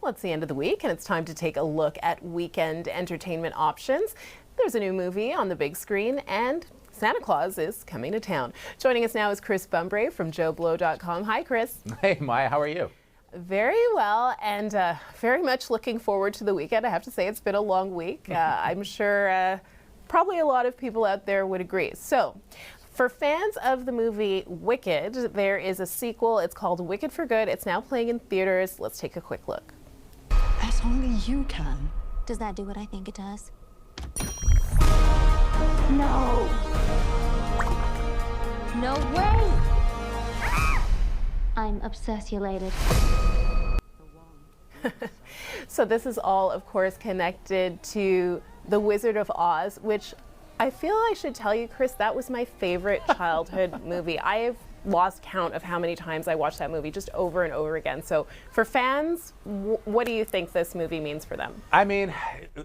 Well, it's the end of the week, and it's time to take a look at weekend entertainment options. There's a new movie on the big screen, and Santa Claus is coming to town. Joining us now is Chris Bumbray from JoeBlow.com. Hi, Chris. Hey, Maya, how are you? Very well, and very much looking forward to the weekend. I have to say it's been a long week. I'm sure probably a lot of people out there would agree. So, for fans of the movie Wicked, there is a sequel. It's called Wicked for Good. It's now playing in theaters. Let's take a quick look. As only you can. Does that do what I think it does? No. No way! I'm obsessulated. So this is all, of course, connected to The Wizard of Oz, which I feel I should tell you, Chris, that was my favorite childhood movie. I have lost count of how many times I watched that movie just over and over again. So for fans, what do you think this movie means for them? I mean,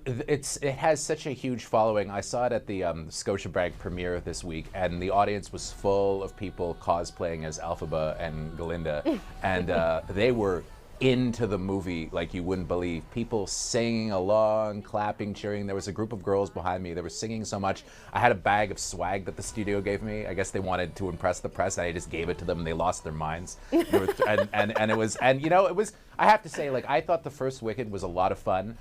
it has such a huge following. I saw it at the Scotiabank premiere this week, and the audience was full of people cosplaying as Elphaba and Galinda, and they were into the movie like you wouldn't believe. People singing along, clapping, cheering. There was a group of girls behind me. They were singing so much. I had a bag of swag that the studio gave me. I guess they wanted to impress the press, and I just gave it to them, and they lost their minds. And it was, I have to say, like, I thought the first Wicked was a lot of fun,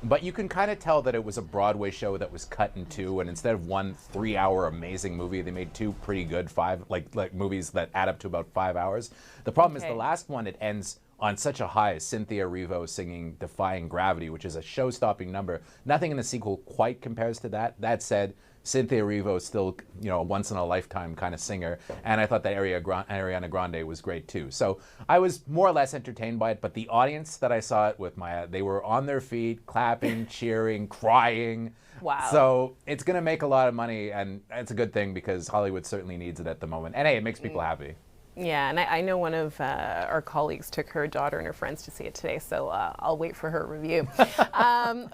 but you can kind of tell that it was a Broadway show that was cut in two, and instead of one 3-hour amazing movie, they made two pretty good like movies that add up to about 5 hours. The problem is the last one, it ends on such a high. Cynthia Erivo singing Defying Gravity, which is a show-stopping number. Nothing in the sequel quite compares to that. That said, Cynthia Erivo is still, a once-in-a-lifetime kind of singer, and I thought that Ariana Grande was great too. So I was more or less entertained by it, but the audience that I saw it with, they were on their feet, clapping, cheering, crying. Wow. So it's going to make a lot of money, and it's a good thing because Hollywood certainly needs it at the moment. And hey, it makes people happy. Yeah, and I know one of our colleagues took her daughter and her friends to see it today, so I'll wait for her review.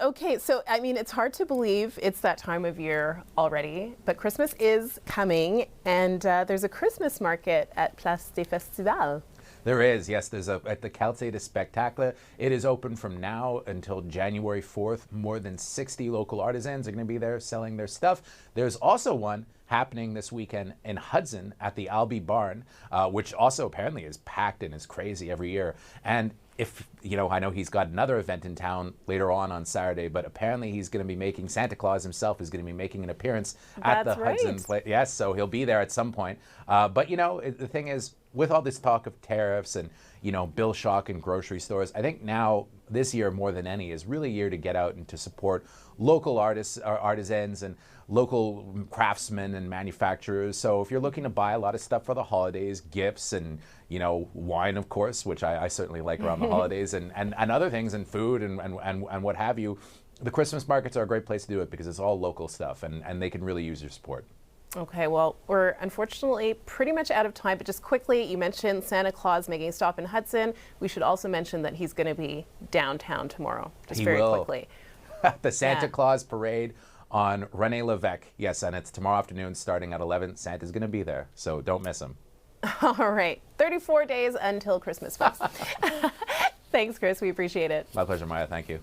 Okay, so I mean, it's hard to believe it's that time of year already, but Christmas is coming, and there's a Christmas market at Place des Festivals. There is, yes. There's at the Quartier des Spectacles. It is open from now until January 4th. More than 60 local artisans are going to be there selling their stuff. There's also one happening this weekend in Hudson at the Albee Barn, which also apparently is packed and is crazy every year. And if, I know he's got another event in town later on Saturday, but apparently he's going to be making, Santa Claus himself is going to be making an appearance at the Hudson place. Yes, so he'll be there at some point. But, the thing is, with all this talk of tariffs and, bill shock in grocery stores, I think now, this year more than any, is really a year to get out and to support local artists, artisans, and local craftsmen and manufacturers. So if you're looking to buy a lot of stuff for the holidays, gifts, and wine, of course, which I certainly like around the holidays, and other things, and food and what have you, the Christmas markets are a great place to do it because it's all local stuff, and they can really use your support. Okay, well, we're unfortunately pretty much out of time, but just quickly, you mentioned Santa Claus making a stop in Hudson. We should also mention that he's going to be downtown tomorrow, just very quickly. The Santa Claus parade on René Lévesque. Yes, and it's tomorrow afternoon starting at 11. Santa's going to be there, so don't miss him. All right, 34 days until Christmas, folks. Thanks, Chris. We appreciate it. My pleasure, Maya. Thank you.